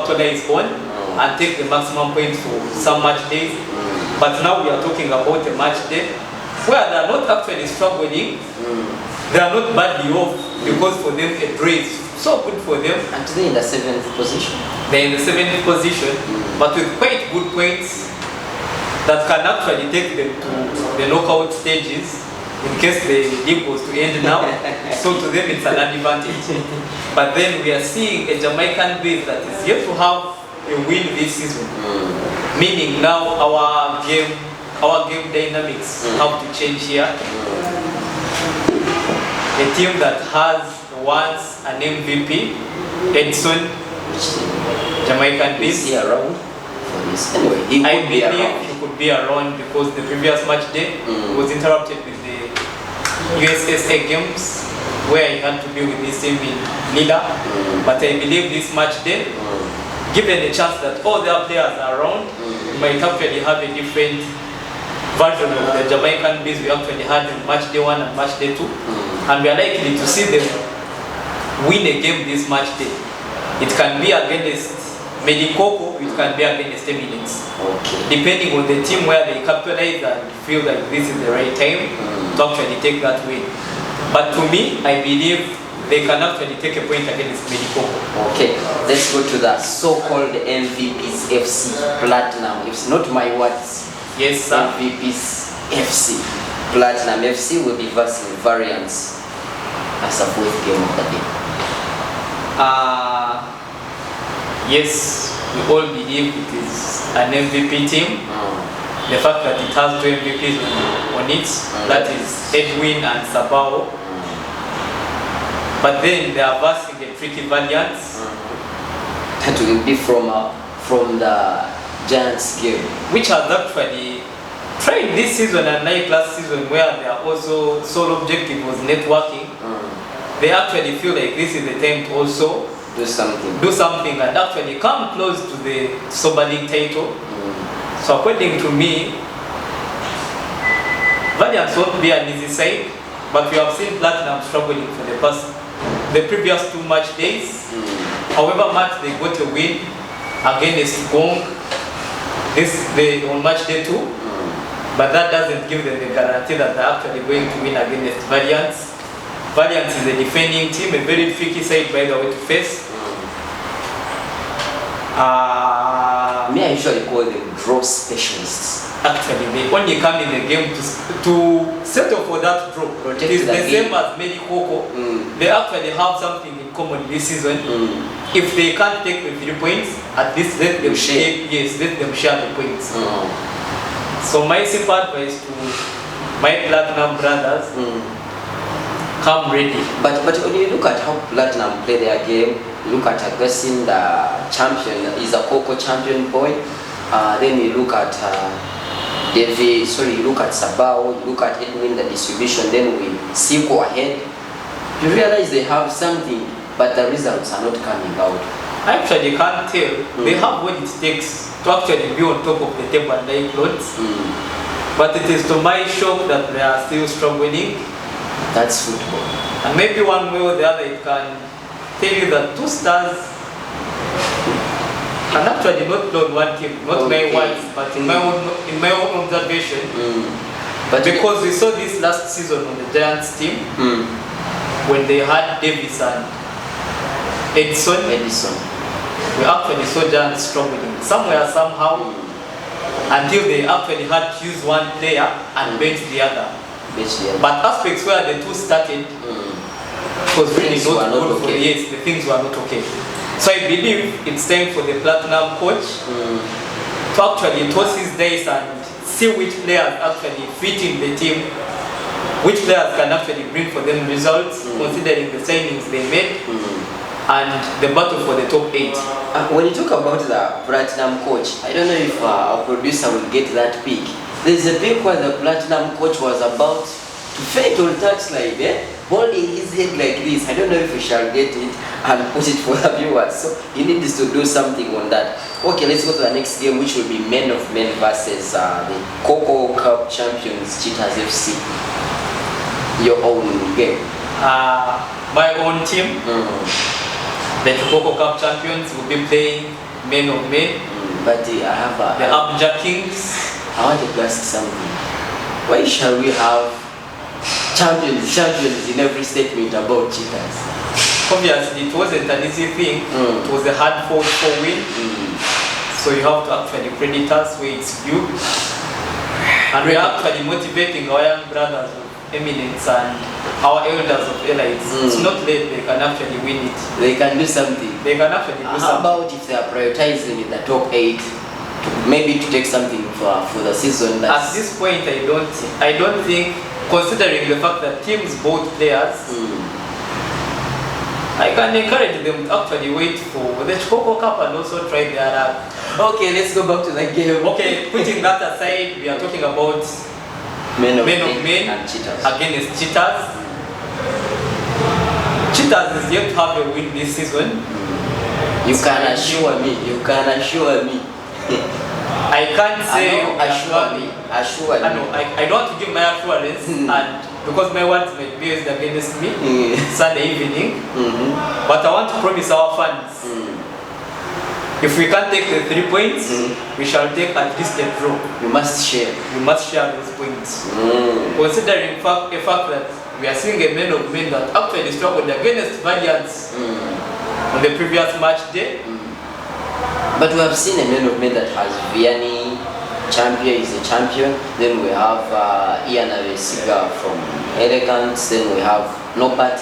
capitalize on and take the maximum points for some match days. But now we are talking about a match day where they are not actually struggling. They are not badly off because for them a draw is so good for them. And today in the 7th position. They're in the 7th position, but with quite good points that can actually take them to the knockout stages in case the league was to end now. So to them it's an advantage. But then we are seeing a Jamaican base that is yet to have a win this season. Meaning now our game dynamics have to change here. A team that has once an MVP, Edson, Jamaican base. Is he around for this? Anyway, I believe he could be around because the previous match day was interrupted with the USSA games where he had to be with this team in Lila. But I believe this match day, given the chance that all their players are around, we might actually have a different version of the Jamaican base we actually had in match day 1 and match day 2. And we are likely to see them win a game this match day. It can be against Medikoko, it can be against Eminence. Depending on the team where they capitalize and feel like this is the right time to actually take that win. But to me, I believe they can actually take a point against Medikoko. Okay, let's go to the so-called MVPs FC Platinum. It's not my words. Yes, sir. MVPs FC Platinum FC will be versing Variants as a 4th game of the day. Yes, we all believe it is an MVP team. The fact that it has 2 MVPs on it, that is Edwin and Sabao. But then they are versing a tricky Valiants. That will be from the Giants game, which has actually tried this season and like last season where their also sole objective was networking. They actually feel like this is the time to also do something and actually come close to the Super League title. So according to me, Valiants won't be an easy side, but we have seen Platinum struggling for the previous 2 match days. However much they got a win against Gong on match day 2, but that doesn't give them the guarantee that they're actually going to win against Valiants. Valiants is a defending team, a very tricky side by the way to face. Me, I usually call them draw specialists. Actually, they only come in the game to settle for that draw. It is the same as Medikoko. They actually have something in common this season. If they can't take the 3 points, at least let them share. Yes, let them share the points. So my simple advice to my Platinum brothers, come ready. But when you look at how Platinum play their game, look at addressing the champion, is a Coco champion boy. Then you look at you look at Sabao, you look at Edwin, the distribution, then we see go ahead. You realize they have something, but the results are not coming out. I actually can't tell. They have what it takes to actually be on top of the table and like clothes. But it is to my shock that they are still struggling. That's football. And maybe one way or the other it can tell you that 2 stars can actually not load one team, not my words, but in my own observation. But because we saw this last season on the Giants team, when they had Davis and Edison, we actually saw Giants struggling somewhere, somehow, until they actually had to use one player and bench the other. But aspects where the 2 started was really not good for yes, the things were not okay. So I believe it's time for the Platinum coach to actually toss his dice and see which players actually fit in the team, which players can actually bring for them results, considering the signings they made, and the battle for the top 8. When you talk about the Platinum coach, I don't know if our producer will get that pick. There's a pic where the Platinum coach was about to faint on touchline, holding his head like this. I don't know if we shall get it and put it for the viewers. So he needs to do something on that. Okay, let's go to the next game, which will be Men of Men versus the Coco Cup champions, Cheetahs FC. Your own game. My own team, the Coco Cup champions, will be playing men of men. But I have the Abuja Kings. I wanted to ask something. Why shall we have champions in every statement about cheaters? Obviously, it wasn't an easy thing. It was a hard fought for win. So you have to actually credit us where it's due. And we are actually motivating our young brothers of eminence and our elders of elites. It's not late, they can actually win it. They can do something. They can actually do something. How about if they are prioritizing in the top 8, maybe to take something for the season? At this point, I don't think, considering the fact that teams bought players, I can encourage them to actually wait for the Chikoko Cup and also try their luck. Okay, let's go back to the game. Okay, putting that aside, we are talking about men of men and cheaters against cheaters. Cheaters is yet to have a win this season. You can assure me. I can't say assure me. I don't want to give my assurance, and because my words might be used against me Sunday evening. But I want to promise our fans, if we can't take the 3 points, we shall take at least a draw. We must share those points. Considering the fact that we are seeing a men of men that actually struggled against Valiants on the previous match day. But we have seen a man of men that has Vianney, champion is a champion. Then we have Ian Avesiga from Elegance. Then we have Nobat,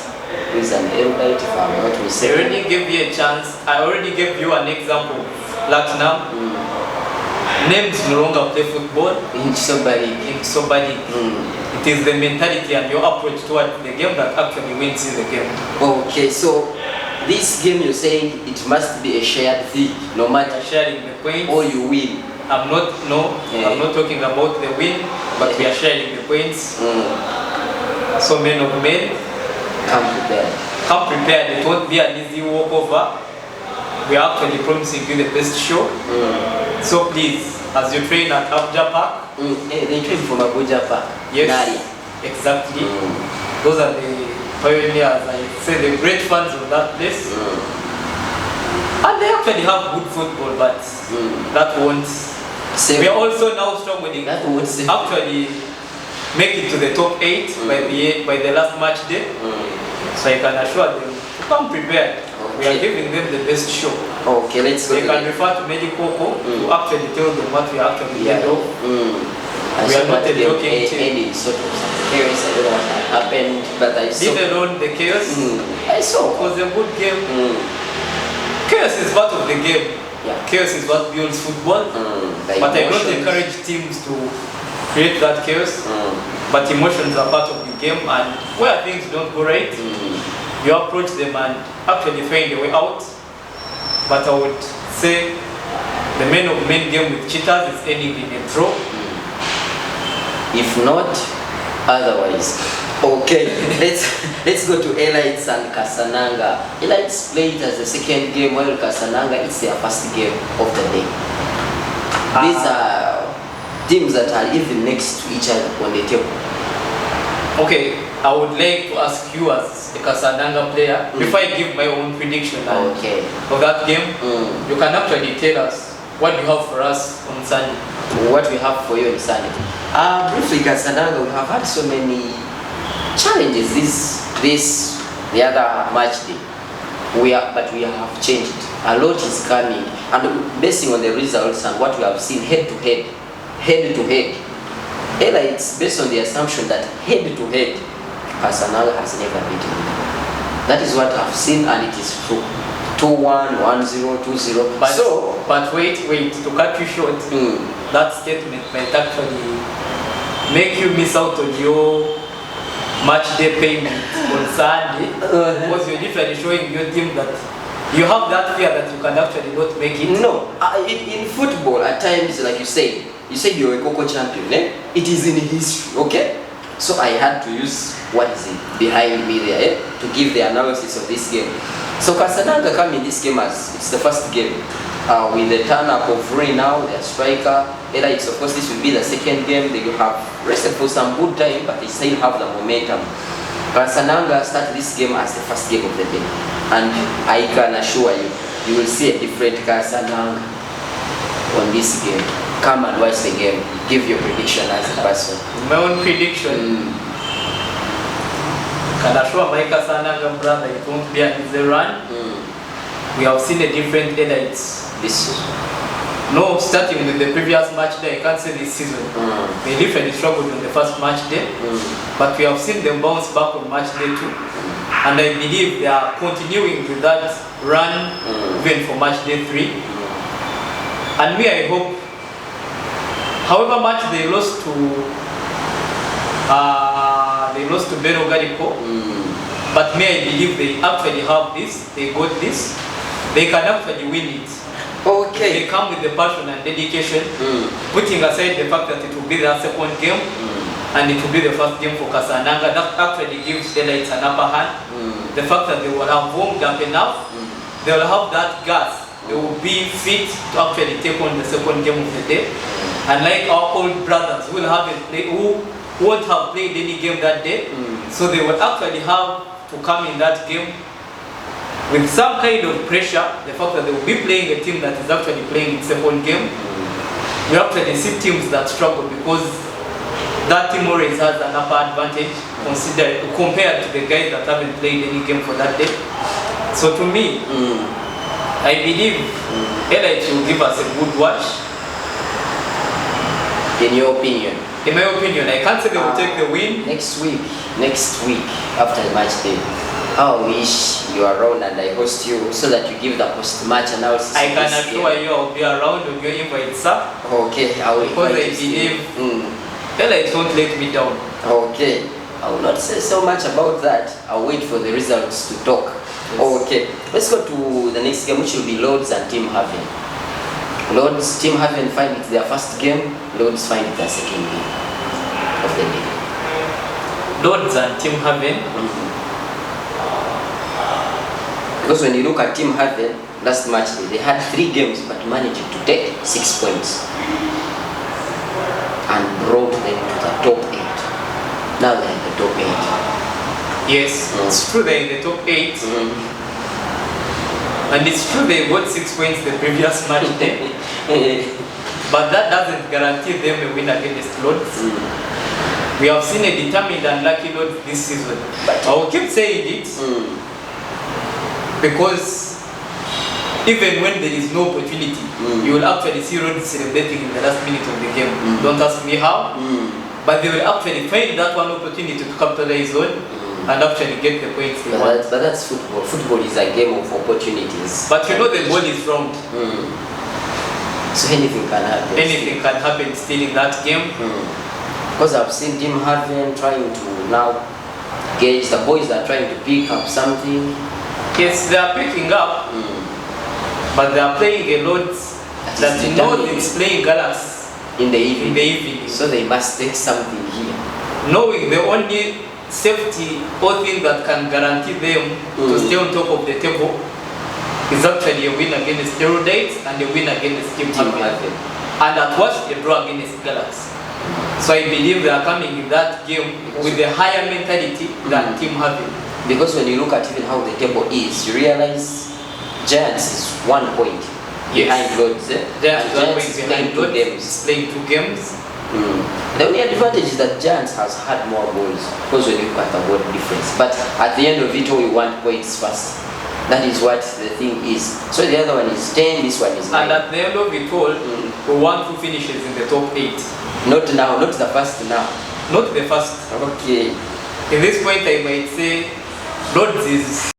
who is an erudite, if I'm not mistaken. I already gave you a chance. I already gave you an example. Platinum. Names no longer play football. In somebody. It is the mentality and your approach towards the game that actually wins in the game. Okay, so this game you're saying it must be a shared thing, no matter sharing the points or you win. I'm not talking about the win, but we are sharing the points. So men of men, come prepared. It won't be an easy walkover. We are actually promising you the best show. So please, as you train at Abuja Park, they train from Abuja Park. Yes, Nari. Exactly. Those are the pioneers, I say, the great fans of that place. And they actually have good football, but that won't. We are also now struggling to actually make it to the top 8 by the last match day. So I can assure them to come prepared. We are giving them the best show. Okay, let's go. They can refer to Medical to actually tell them what we are actually made of. We are not a joking team. Any sort of chaos, I don't know what happened, but I saw. Leave alone the chaos. I saw. It was a good game. Chaos is part of the game. Chaos is what builds football. But I don't encourage teams to create that chaos. But emotions are part of the game, and where things don't go right, you approach them and actually find a way out. But I would say the men of men game with cheaters is ending in a draw. If not, otherwise. Okay, let's go to Elites and Kasananga. Elites played as the second game, while Kasananga is their first game of the day. These are teams that are even next to each other on the table. Okay, I would like to ask you as a Kasananga player, before I give my own prediction of that game, you can actually tell us what you have for us on Sunday. What we have for you on Sunday. Briefly, Kasananga, we have had so many challenges the other match day. But we have changed. A lot is coming, and basing on the results and what we have seen head to head, it's based on the assumption that head to head, Kasananga has never beaten. That is what I've seen, and it is true. 2-1, 1-0, 2-0. But wait, to cut you short, that statement might actually make you miss out on your match day payment on Sunday, because you're literally showing your team that you have that fear that you can actually not make it. No, in football at times, like you said you're a Coco champion, it is in history, okay? So I had to use what is behind me there to give the analysis of this game. So Kasananga come in this game as it's the first game. With the turn up of Ray now, their striker. Elites, of course, this will be the second game. They will have rested for some good time, but they still have the momentum. Kasananga started this game as the first game of the day. And I can assure you, you will see a different Kasanang on this game. Come and watch the game. Give your prediction as a person. My own prediction. Can assure my Kasananga brother it won't be an easy run. We have seen a different elites this season. No, starting with the previous match day, I can't say this season. They literally struggled on the first match day, but we have seen them bounce back on match day 2. And I believe they are continuing with that run even for match day 3. And me, I hope, however much they lost to Bero Garico, but me, I believe they actually have this, they got this, they can actually win it. Okay. They come with the passion and dedication, putting aside the fact that it will be their second game and it will be the first game for Kasananga. That actually gives elites an upper hand. The fact that they will have warmed up enough, they will have that gas, they will be fit to actually take on the second game of the day. And like our old brothers who won't have played any game that day, so they will actually have to come in that game with some kind of pressure, the fact that they will be playing a team that is actually playing its second game. We actually see teams that struggle because that team always has an upper advantage compared to the guys that haven't played any game for that day. So to me, I believe LH will give us a good watch. In your opinion? In my opinion, I can't say they will take the win. Next week after the match day, I wish you are around and I host you so that you give the post-match analysis. I can assure you I'll be around on your invite, sir. Okay, I will. Because I believe LH won't let me down. Okay, I will not say so much about that. I'll wait for the results to talk. Yes. Okay, let's go to the next game, which will be Lords and Team Haven. Lords, Team Haven find it their first game. Lords find it their second game of the league. Lords and Team Haven. Because when you look at Team Haven, last match they had 3 games but managed to take 6 points and brought them to the top 8. Now they're in the top 8. Yes, it's true they're in the top 8. And it's true they got 6 points the previous match day. But that doesn't guarantee them a win against Lords. We have seen a determined and lucky Lords this season. But I will keep saying it. Because even when there is no opportunity, you will actually see Lords celebrating in the last minute of the game. Don't ask me how, but they will actually find that one opportunity to capitalize on and actually get the points they want. But that's football. Football is a game of opportunities. But you know the ball is round. So anything can happen. Anything can happen still in that game. Because I've seen Team Haven trying to now gauge the boys that are trying to pick up something. Yes, they are picking up, but they are playing a lot that it's playing Galaxy in the evening. So they must take something here. Knowing the only safety or thing that can guarantee them to stay on top of the table is actually a win against Erudites and a win against Team Haven. And at worst, a draw against Galaxy. So I believe they are coming in that game with a higher mentality than Team Haven. Because when you look at even how the table is, you realize Giants is 1 point behind Lords. Giants is playing 2 games. The only advantage is that Giants has had more goals because when you look at the goal difference. But at the end of it all, we want points first. That is what the thing is. So the other one is 10, this one is 9. And at the end of it all, we want 2 finishes in the top 8. Not now, not the first now. Not the first. Okay. In this point, I might say Lords is